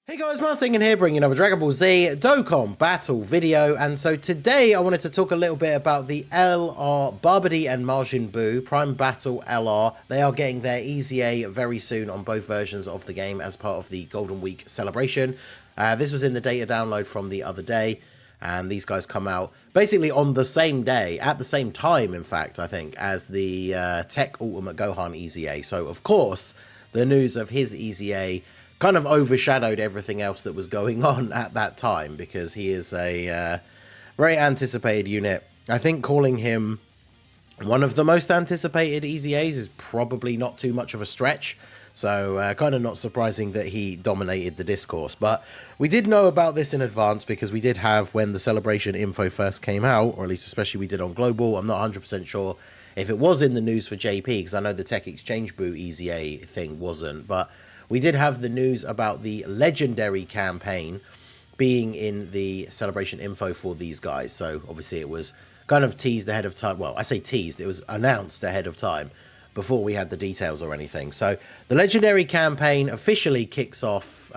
Hey guys, Marsingin here, bringing another Dragon Ball Z Dokkan battle video, and so today I wanted to talk a little bit about the LR Babadi and Majin Buu Prime Battle LR. They are getting their EZA very soon on both versions of the game as part of the Golden Week celebration. This was in the data download from the other day, and these guys come out basically on the same day, at the same time, in fact, I think, as the Tech Ultimate Gohan EZA. So, of course, the news of his EZA kind of overshadowed everything else that was going on at that time, because he is a very anticipated unit. I think calling him one of the most anticipated EZAs is probably not too much of a stretch. So kind of not surprising that he dominated the discourse. But we did know about this in advance, because we did have, when the celebration info first came out, or at least especially we did on Global, I'm not 100% sure if it was in the news for JP, because I know the Tech Exchange Buu EZA thing wasn't, but we did have the news about the legendary campaign being in the celebration info for these guys. So obviously it was kind of teased ahead of time. Well, I say teased, it was announced ahead of time before we had the details or anything. So the legendary campaign officially kicks off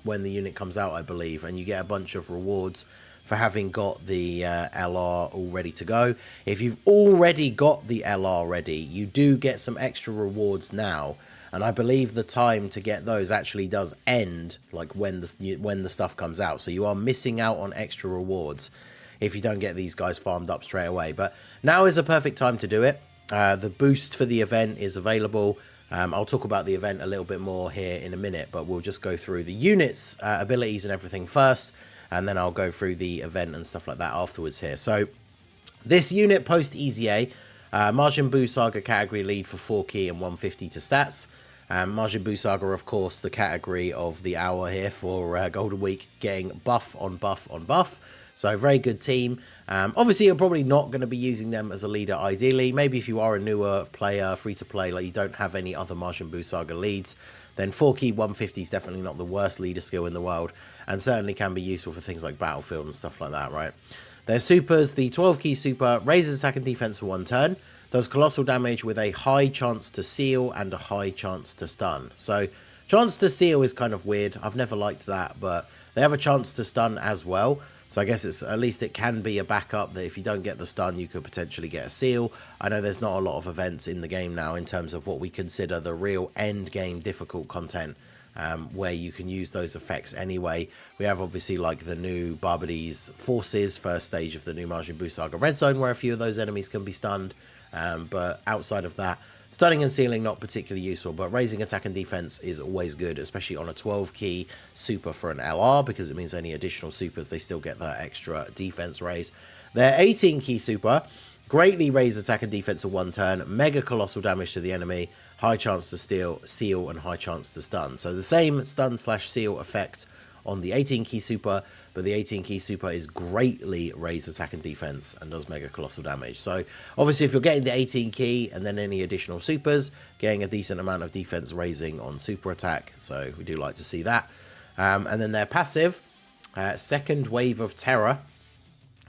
when the unit comes out, I believe, and you get a bunch of rewards for having got the LR all ready to go. If you've already got the LR ready, you do get some extra rewards now. And I believe the time to get those actually does end like when the stuff comes out. So you are missing out on extra rewards if you don't get these guys farmed up straight away. But now is a perfect time to do it. The boost for the event is available. I'll talk about the event a little bit more here in a minute, but we'll just go through the units, abilities and everything first, and then I'll go through the event and stuff like that afterwards here. So this unit post EZA, Majin Buu Saga category lead for 4 key and 150 to stats. Majin Buu Saga, of course, the category of the hour here for Golden Week, getting buff on buff on buff. So very good team. Obviously, you're probably not going to be using them as a leader ideally. Maybe if you are a newer player, free to play, like you don't have any other Majin Buu Saga leads, then 4 key 150 is definitely not the worst leader skill in the world, and certainly can be useful for things like Battlefield and stuff like that, right? Their supers, the 12 key super raises attack and defense for 1 turn, does colossal damage with a high chance to seal and a high chance to stun. So chance to seal is kind of weird. I've never liked that, but they have a chance to stun as well. So I guess it's at least it can be a backup that if you don't get the stun, you could potentially get a seal. I know there's not a lot of events in the game now in terms of what we consider the real end game difficult content, where you can use those effects anyway. We have obviously like the new Babadi's Forces, first stage of the new Majin Buu Saga Red Zone, where a few of those enemies can be stunned. But outside of that, stunning and sealing not particularly useful, but raising attack and defense is always good, especially on a 12 key super for an LR, because it means any additional supers, they still get that extra defense raise. Their 18 key super greatly raise attack and defense for 1 turn, mega colossal damage to the enemy, high chance to steal, seal, and high chance to stun. So the same stun slash seal effect on the 18 key super, but the 18 key super is greatly raised attack and defense and does mega colossal damage. So obviously if you're getting the 18 key and then any additional supers, getting a decent amount of defense raising on super attack, so we do like to see that. And then their passive, second wave of terror,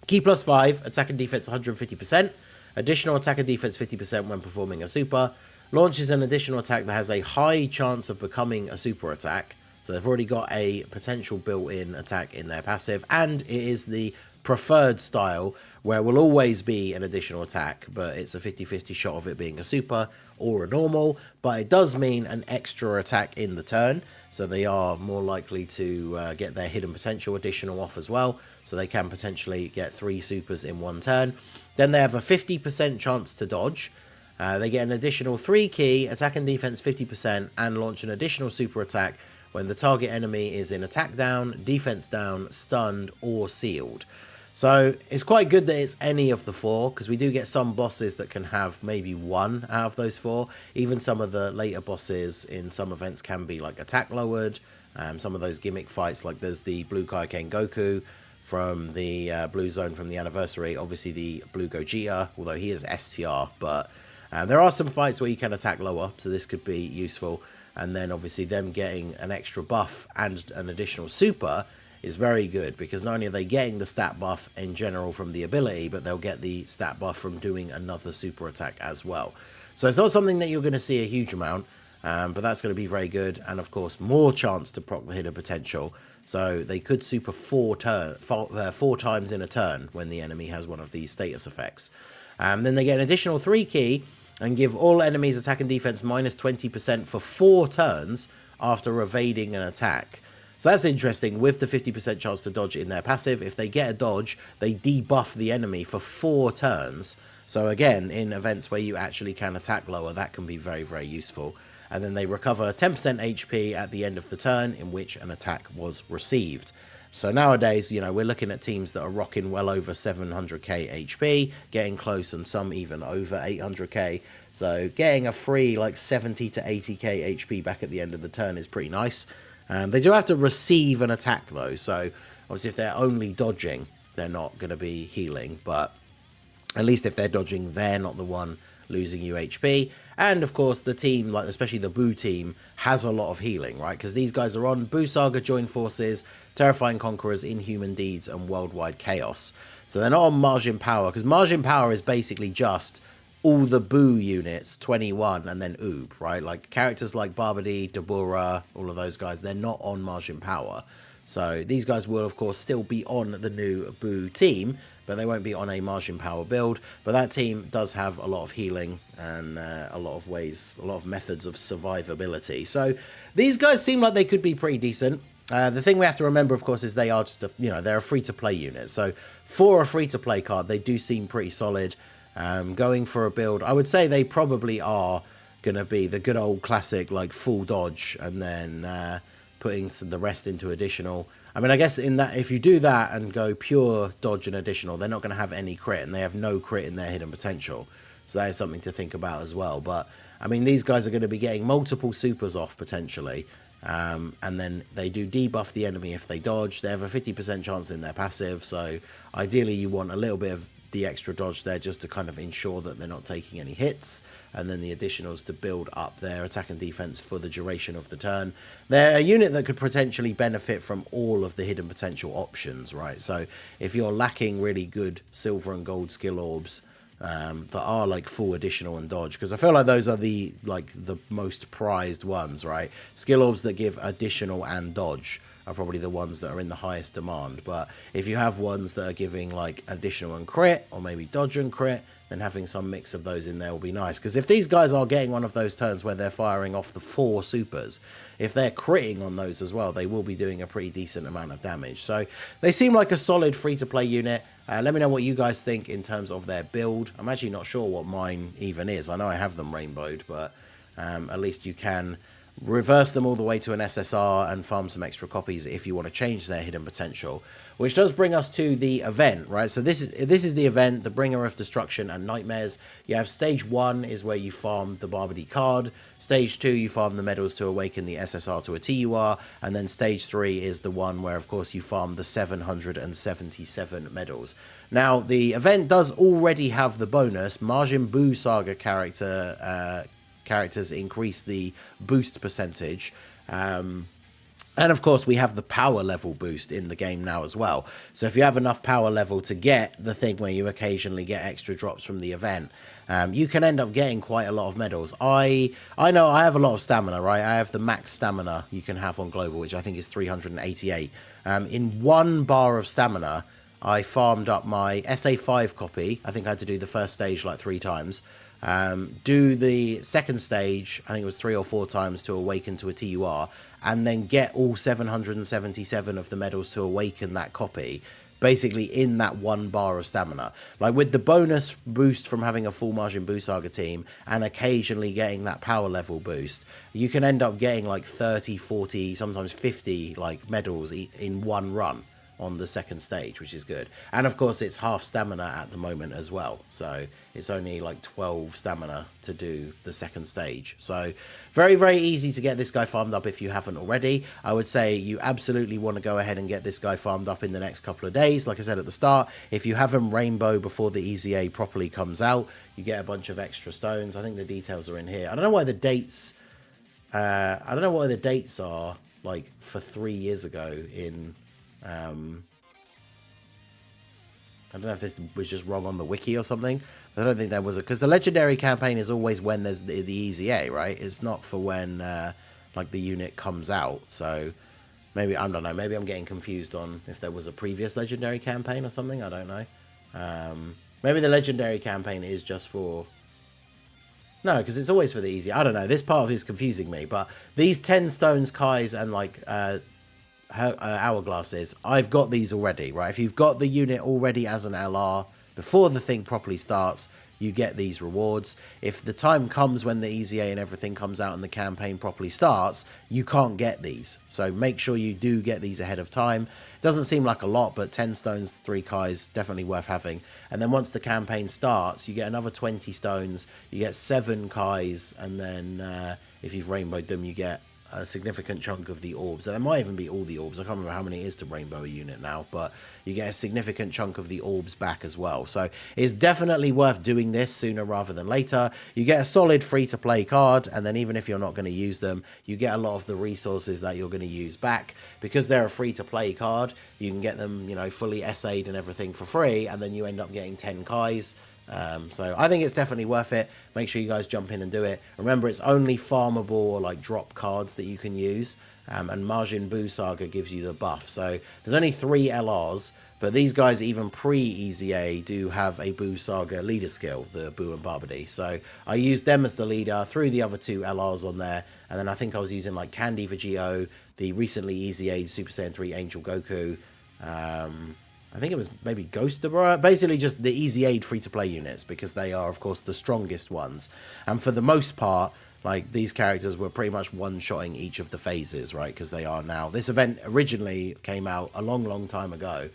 key plus 5, attack and defense 150%, additional attack and defense 50% when performing a super, launches an additional attack that has a high chance of becoming a super attack. So they've already got a potential built-in attack in their passive, and it is the preferred style where it will always be an additional attack, but it's a 50-50 shot of it being a super or a normal, but it does mean an extra attack in the turn, so they are more likely to get their hidden potential additional off as well, so they can potentially get 3 supers in 1 turn. Then they have a 50% chance to dodge. They get an additional 3 key, attack and defense 50%, and launch an additional super attack when the target enemy is in attack down, defense down, stunned, or sealed. So it's quite good that it's any of the 4, because we do get some bosses that can have maybe 1 out of those 4. Even some of the later bosses in some events can be like attack lowered. Some of those gimmick fights, like there's the Blue Kaioken Goku from the Blue Zone from the anniversary. Obviously the Blue Gogeta, although he is STR, but there are some fights where you can attack lower, so this could be useful. And then obviously them getting an extra buff and an additional super is very good, because not only are they getting the stat buff in general from the ability, but they'll get the stat buff from doing another super attack as well. So it's not something that you're going to see a huge amount. But that's going to be very good. And of course, more chance to proc the hidden potential. So they could super four times in a turn when the enemy has one of these status effects. Then they get an additional 3 key and give all enemies attack and defense minus 20% for 4 turns after evading an attack. So that's interesting. With the 50% chance to dodge in their passive, if they get a dodge, they debuff the enemy for 4 turns. So again, in events where you actually can attack lower, that can be very, very useful. And then they recover 10% HP at the end of the turn in which an attack was received. So nowadays, you know, we're looking at teams that are rocking well over 700k HP, getting close and some even over 800k. So getting a free like 70 to 80k HP back at the end of the turn is pretty nice. They do have to receive an attack though, so obviously if they're only dodging, they're not going to be healing, but at least if they're dodging, they're not the one losing you HP. And of course the team, like especially the BABADI team, has a lot of healing, right? Because these guys are on BABADI Saga Joined Forces, Terrifying Conquerors, Inhuman Deeds, and Worldwide Chaos. So they're not on Margin Power, because Margin Power is basically just all the BABADI units, 21, and then Oob, right? Like characters like BABADI, Dabura, all of those guys, they're not on Margin Power. So these guys will, of course, still be on the new BABADI team, but they won't be on a Margin Power build. But that team does have a lot of healing and a lot of ways, a lot of methods of survivability. So these guys seem like they could be pretty decent. The thing we have to remember, of course, is they are just, they're a free-to-play unit. So for a free-to-play card, they do seem pretty solid. Going for a build, I would say they probably are going to be the good old classic, like full dodge, and then putting the rest into additional. I mean, I guess in that, if you do that and go pure dodge and additional, they're not going to have any crit, and they have no crit in their hidden potential. So that is something to think about as well. But, I mean, these guys are going to be getting multiple supers off, potentially. And then they do debuff the enemy if they dodge. They have a 50% chance in their passive, so ideally you want a little bit of the extra dodge there just to kind of ensure that they're not taking any hits, and then the additionals to build up their attack and defense for the duration of the turn. They're a unit that could potentially benefit from all of the hidden potential options, right? So if you're lacking really good silver and gold skill orbs that are like full additional and dodge, because I feel like those are the most prized ones, right? Skill orbs that give additional and dodge are probably the ones that are in the highest demand. But if you have ones that are giving like additional and crit, or maybe dodge and crit, then having some mix of those in there will be nice. Because if these guys are getting one of those turns where they're firing off the 4 supers, if they're critting on those as well, they will be doing a pretty decent amount of damage. So they seem like a solid free-to-play unit. Let me know what you guys think in terms of their build. I'm actually not sure what mine even is. I know I have them rainbowed, but at least you can reverse them all the way to an SSR and farm some extra copies if you want to change their hidden potential. Which does bring us to the event, right? So this is the event, the Bringer of Destruction and Nightmares. You have stage 1 is where you farm the BABADI card. Stage 2, you farm the medals to awaken the SSR to a TUR. And then stage 3 is the one where, of course, you farm the 777 medals. Now, the event does already have the bonus. Majin Buu Saga characters increase the boost percentage. And of course, we have the power level boost in the game now as well. So if you have enough power level to get the thing where you occasionally get extra drops from the event, you can end up getting quite a lot of medals. I know I have a lot of stamina, right? I have the max stamina you can have on global, which I think is 388. In 1 bar of stamina, I farmed up my SA5 copy. I think I had to do the first stage like 3 times. Do the second stage, I think it was 3 or 4 times to awaken to a TUR, and then get all 777 of the medals to awaken that copy, basically in that 1 bar of stamina. Like with the bonus boost from having a full Majin Buu Saga team and occasionally getting that power level boost, you can end up getting like 30, 40, sometimes 50 like medals in 1 run on the second stage, which is good. And of course it's half stamina at the moment as well, so it's only like 12 stamina to do the second stage. So very, very easy to get this guy farmed up if you haven't already. I would say you absolutely want to go ahead and get this guy farmed up in the next couple of days. Like I said at the start, if you have him rainbow before the EZA properly comes out, you get a bunch of extra stones. I think the details are in here. I don't know why the dates are like for 3 years ago in I don't know if this was just wrong on the wiki or something. I don't think there was a... Because the legendary campaign is always when there's the easy A, right? It's not for when, like, the unit comes out. So, maybe, I don't know. Maybe I'm getting confused on if there was a previous legendary campaign or something. I don't know. Maybe the legendary campaign is just for... No, because it's always for the easy. I don't know. This part is confusing me. But these 10 stones, Kais, and, like... hourglasses, I've got these already, right? If you've got the unit already as an LR before the thing properly starts, you get these rewards. If the time comes when the easy A and everything comes out and the campaign properly starts, you can't get these. So make sure you do get these ahead of time. It doesn't seem like a lot, but 10 stones, 3 Kais, definitely worth having. And then once the campaign starts, you get another 20 stones, you get 7 Kais, and then if you've rainbowed them, you get a significant chunk of the orbs. And there might even be all the orbs. I can't remember how many it is to rainbow a unit now, but you get a significant chunk of the orbs back as well. So it's definitely worth doing this sooner rather than later. You get a solid free-to-play card, and then even if you're not going to use them, you get a lot of the resources that you're going to use back. Because they're a free-to-play card, you can get them, you know, fully essayed and everything for free, and then you end up getting 10 Kais. So I think it's definitely worth it. Make sure you guys jump in and do it. Remember, it's only farmable or like drop cards that you can use. And Majin Buu Saga gives you the buff. So there's only 3 LRs, but these guys, even pre-Easy A, do have a Buu Saga leader skill, the BABADI and BABADI. So I used them as the leader, threw the other 2 LRs on there, and then I think I was using like Candy Vegito, the recently Easy A Super Saiyan 3 Angel Goku, I think it was maybe Ghost Dabura. Basically just the easy aid free-to-play units, because they are, of course, the strongest ones. And for the most part, like, these characters were pretty much one-shotting each of the phases, right? Because they are now... This event originally came out a long, long time ago.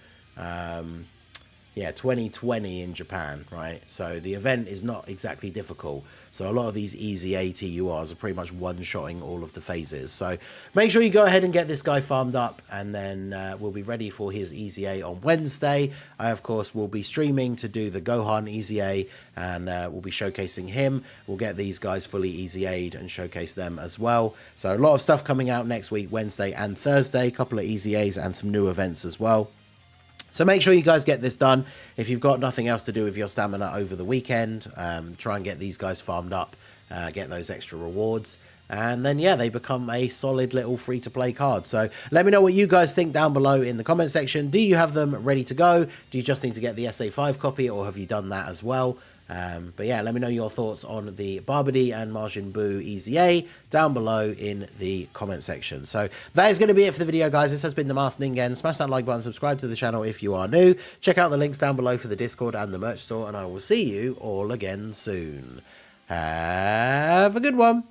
Yeah, 2020 in Japan, right? So the event is not exactly difficult. So a lot of these easy ATURs are pretty much one-shotting all of the phases. So make sure you go ahead and get this guy farmed up, and then we'll be ready for his Easy A on Wednesday. I, of course, will be streaming to do the Gohan Easy A, and we'll be showcasing him. We'll get these guys fully Easy A'd and showcase them as well. So a lot of stuff coming out next week, Wednesday and Thursday. A couple of Easy A's and some new events as well. So make sure you guys get this done. If you've got nothing else to do with your stamina over the weekend, try and get these guys farmed up, get those extra rewards. And then, yeah, they become a solid little free-to-play card. So let me know what you guys think down below in the comment section. Do you have them ready to go? Do you just need to get the SA5 copy, or have you done that as well? But yeah, let me know your thoughts on the BABADI and Majin Buu Easy A down below in the comment section. So that is going to be it for the video, guys. This has been the Masked Ningen. Smash that like button, subscribe to the channel if you are new. Check out the links down below for the Discord and the merch store, and I will see you all again soon. Have a good one.